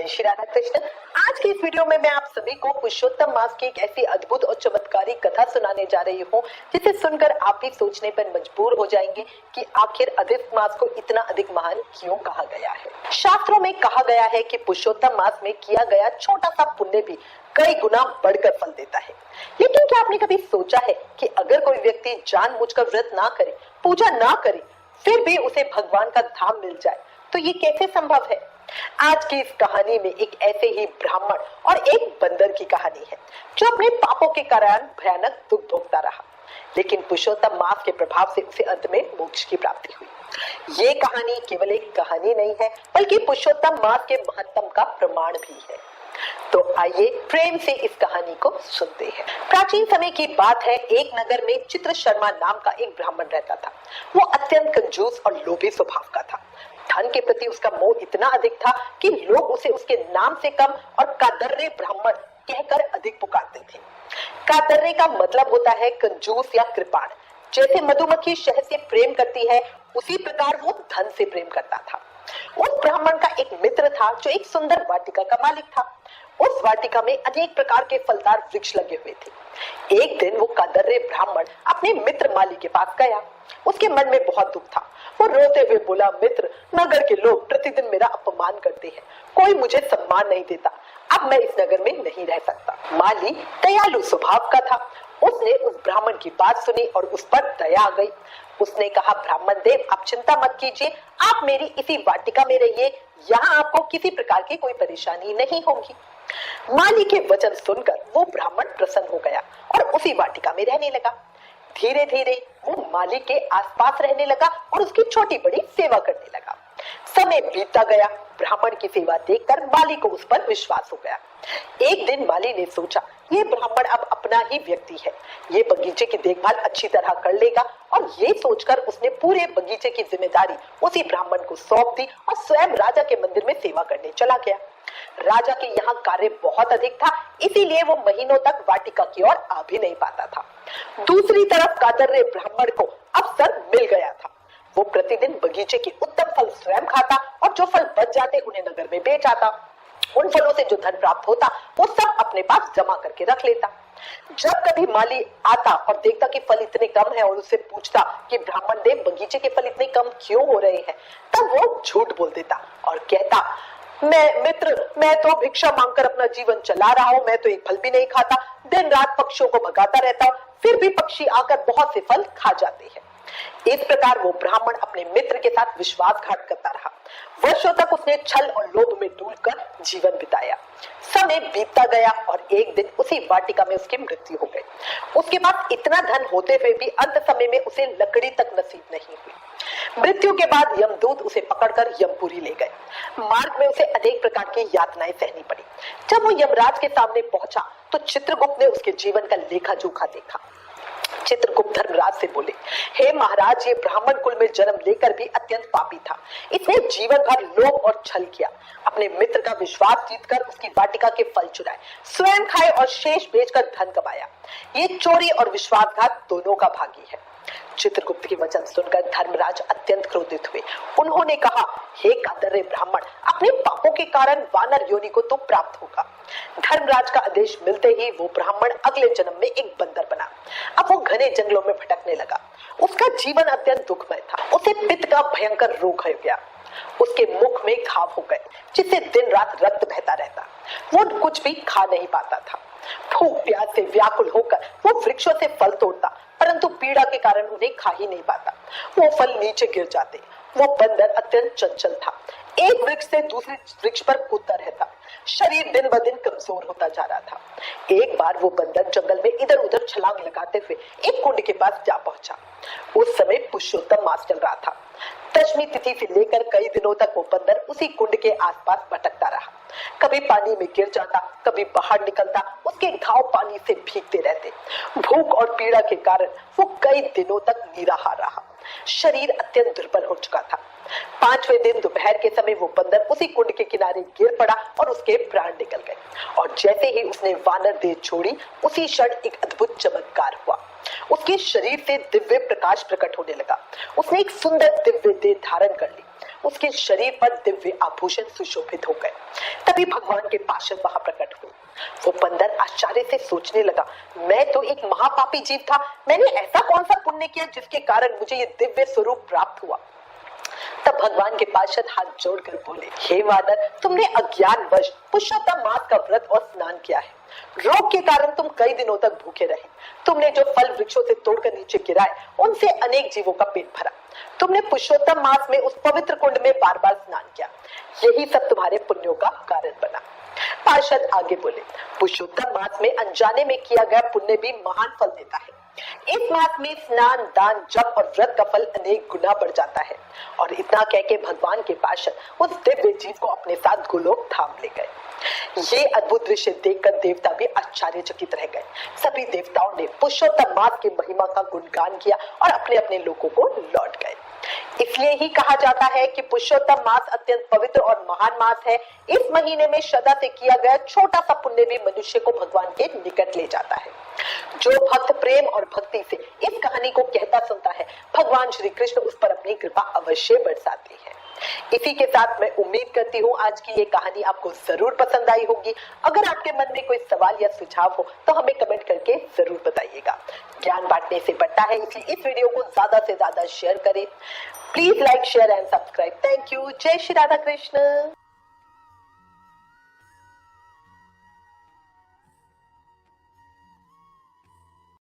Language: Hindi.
जय श्री राधा कृष्ण। आज की इस वीडियो में मैं आप सभी को पुरुषोत्तम मास की एक ऐसी अद्भुत और चमत्कारी कथा सुनाने जा रही हूँ जिसे सुनकर आप भी सोचने पर मजबूर हो जाएंगे कि आखिर अधिक मास को इतना अधिक महान क्यों कहा गया है। शास्त्रों में कहा गया है कि पुरुषोत्तम मास में किया गया छोटा सा पुण्य भी कई गुना बढ़कर फल देता है। लेकिन क्या आपने कभी सोचा है कि अगर कोई व्यक्ति जानबूझकर व्रत ना करे, पूजा ना करे, फिर भी उसे भगवान का धाम मिल जाए तो ये कैसे संभव है। आज की इस कहानी में एक ऐसे ही ब्राह्मण और एक बंदर की कहानी है जो अपने पापों के कारण भयानक दुख भोगता रहा, लेकिन पुरुषोत्तम मास के प्रभाव से उसे अंत में मोक्ष की प्राप्ति हुई। ये कहानी केवल एक कहानी नहीं है बल्कि पुरुषोत्तम मास के महत्व का प्रमाण भी है। तो आइए प्रेम से इस कहानी को सुनते हैं। प्राचीन समय की बात है, एक नगर में चित्र शर्मा नाम का एक ब्राह्मण रहता था। वो अत्यंत कंजूस और लोभी स्वभाव का था। धन के प्रति उसका मोह इतना अधिक था कि लोग उसे उसके नाम से कम और कादर्रे ब्राह्मण कहकर अधिक पुकारते थे। कादर्रे का मतलब होता है कंजूस या कृपाण। जैसे मधुमक्खी शहद से प्रेम करती है, उसी प्रकार वो धन से प्रेम करता था। उस ब्राह्मण का एक मित्र था जो एक सुंदर वाटिका का मालिक था। उस वाटिका में अनेक प्रकार के फलदार वृक्ष लगे हुए थे। एक दिन वो कादर्रे ब्राह्मण अपने मित्र माली के पास गया। उसके मन में बहुत दुख था। वो रोते हुए बोला, मित्र, नगर के लोग प्रतिदिन मेरा अपमान करते हैं, कोई मुझे सम्मान नहीं देता। अब मैं इस नगर में नहीं रह सकता। माली दयालु स्वभाव का था। उसने उस ब्राह्मण की बात सुनी और उस पर दया आ गई। उसने कहा, ब्राह्मण देव, आप चिंता मत कीजिए, आप मेरी इसी वाटिका में रहिए, यहाँ आपको किसी प्रकार की कोई परेशानी नहीं होगी। माली के वचन सुनकर वो ब्राह्मण प्रसन्न हो गया और उसी वाटिका में रहने लगा। धीरे धीरे वो माली के आसपास रहने लगा और उसकी छोटी बड़ी सेवा करने लगा। समय बीतता गया। ब्राह्मण की सेवा देखकर माली को उस पर विश्वास हो गया। एक दिन माली ने सोचा, ये ब्राह्मण अब अपना ही व्यक्ति है, ये बगीचे की देखभाल अच्छी तरह कर लेगा। और ये सोचकर उसने पूरे बगीचे की जिम्मेदारी उसी ब्राह्मण को सौंप दी और स्वयं राजा के मंदिर में सेवा करने चला गया। राजा के यहाँ कार्य बहुत अधिक था, इसीलिए वो महीनों तक वाटिका की ओर आ भी नहीं पाता था। दूसरी तरफ कादर्रे ब्राह्मण को अवसर मिल गया था। वो प्रतिदिन बगीचे के उत्तम फल स्वयं खाता और जो फल बच जाते उन्हें नगर में बेच आता। उन फलों से जो धन प्राप्त होता वो सब अपने पास जमा करके रख लेता। जब कभी माली आता और देखता कि फल इतने कम है और उससे पूछता कि ब्राह्मण देव, बगीचे के फल इतने कम क्यों हो रहे हैं, तब वो झूठ बोल देता और कहता, मैं तो भिक्षा मांगकर अपना जीवन चला रहा हूँ, मैं तो एक फल भी नहीं खाता, दिन रात पक्षियों को भगाता रहता हूँ, फिर भी पक्षी आकर बहुत से फल खा जाते हैं। इस प्रकार वो ब्राह्मण अपने मित्र के साथ विश्वासघात करता रहा। वर्षों तक उसने छल और लोभ में डूबकर जीवन बिताया। समय बीतता गया और एक दिन उसी वाटिका में उसकी मृत्यु हो गई। उसके पास इतना धन होते हुए भी अंत समय में उसे लकड़ी तक नसीब नहीं हुई। मृत्यु के बाद यमदूत उसे पकड़कर यमपुरी ले गए। मार्ग में उसे अनेक प्रकार की यातनाएं सहनी पड़ी। जब वो यमराज के सामने पहुंचा तो चित्रगुप्त ने उसके जीवन का लेखा जोखा देखा। चित्रगुप्त धर्मराज से बोले, हे महाराज, ये ब्राह्मण कुल में जन्म लेकर भी अत्यंत पापी था। इसने जीवन भर लोभ और छल किया, अपने मित्र का विश्वास जीतकर उसकी वाटिका के फल चुराए, स्वयं खाए और शेष बेचकर धन कमाया। ये चोरी और विश्वासघात दोनों का भागी है। चित्रगुप्त के वचन सुनकर धर्मराज अत्यंत क्रोधित हुए। उन्होंने कहा, हे कादर्रे ब्राह्मण, अपने पापों के कारण वानर योनि को तो प्राप्त होगा। धर्मराज का आदेश मिलते ही वो ब्राह्मण अगले जन्म में एक बंदर बना। अब वो घने जंगलों में भटकने लगा। उसका जीवन अत्यंत दुखमय था। उसे पित्त का भयंकर रोग हो गया। उसके मुख में घाव हो गए जिससे दिन रात रक्त बहता रहता। वो कुछ भी खा नहीं पाता था। भूख प्यास से व्याकुल होकर वो वृक्षों से फल तोड़ता, परंतु पीड़ा के कारण उन्हें खा ही नहीं पाता। वो फल नीचे गिर जाते। वो बंदर अत्यंत चंचल था। एक वृक्ष से दूसरे वृक्ष पर कूदता रहता। शरीर दिन ब दिन कमजोर होता जा रहा था। एक बार वो बंदर जंगल में इधर उधर छलांग लगाते हुए एक कुंड के पास जा पहुंचा। उस समय पुरुषोत्तम मास चल रहा था। दशमी तिथि से लेकर कई दिनों तक वो बंदर उसी कुंड के आसपास भटकता रहा। कभी पानी में गिर जाता, कभी बाहर निकलता। उसके घाव पानी से भीगते रहते। भूख और पीड़ा के कारण वो कई दिनों तक निराहार रहा। शरीर अत्यंत दुर्बल हो चुका था। पांचवें दिन दोपहर के समय वो बंदर उसी कुंड के किनारे गिर पड़ा और उसके प्राण निकल गए। और जैसे ही उसने वानर देह छोड़ी, उसी क्षण एक अद्भुत चमत्कार हुआ। उसके शरीर से दिव्य प्रकाश प्रकट होने लगा। उसने एक सुंदर दिव्य देह धारण कर ली। उसके शरीर पर दिव्य आभूषण सुशोभित हो गए। तभी भगवान के पार्षद वहां प्रकट हुए। वो बंदर आश्चर्य से सोचने लगा, मैं तो एक महापापी जीव था, मैंने ऐसा कौन सा पुण्य किया जिसके कारण मुझे ये दिव्य स्वरूप प्राप्त हुआ। तब भगवान के पार्षद हाथ जोड़कर बोले, हे वानर, तुमने अज्ञानवश पुरुषोत्तम मास का व्रत और स्नान किया है। रोग के कारण तुम कई दिनों तक भूखे रहे। तुमने जो फल वृक्षों से तोड़कर नीचे गिराए उनसे अनेक जीवों का पेट भरा। तुमने पुरुषोत्तम मास में उस पवित्र कुंड में बार बार स्नान किया। यही सब तुम्हारे पुण्यों का कारण बना। पार्षद आगे बोले, पुरुषोत्तम मास में अनजाने में किया गया पुण्य भी महान फल देता है। इस मास में स्नान, दान, जप और व्रत का फल अनेक गुना बढ़ जाता है। और इतना कह के भगवान के पार्षद उस दिव्य जीव को अपने साथ गोलोक धाम ले गए। ये अद्भुत दृश्य देखकर देवता भी आश्चर्यचकित रह गए। सभी देवताओं ने पुरुषोत्तम मास की महिमा का गुणगान किया और अपने अपने लोकों को लौट गए। इसलिए ही कहा जाता है कि पुरुषोत्तम मास अत्यंत पवित्र और महान मास है। इस महीने में श्रद्धा से किया गया छोटा सा पुण्य भी मनुष्य को भगवान के निकट ले जाता है। जो भक्त प्रेम और भक्ति से इस कहानी को कहता सुनता है, भगवान श्री कृष्ण उस पर अपनी कृपा अवश्य बरसाते हैं। इसी के साथ मैं उम्मीद करती हूँ आज की ये कहानी आपको जरूर पसंद आई होगी। अगर आपके मन में कोई सवाल या सुझाव हो तो हमें कमेंट करके जरूर बताइएगा। ज्ञान बांटने से बढ़ता है, इसलिए इस वीडियो को ज्यादा से ज्यादा शेयर करें। Please like, share and subscribe. Thank you. जय श्री राधा कृष्ण।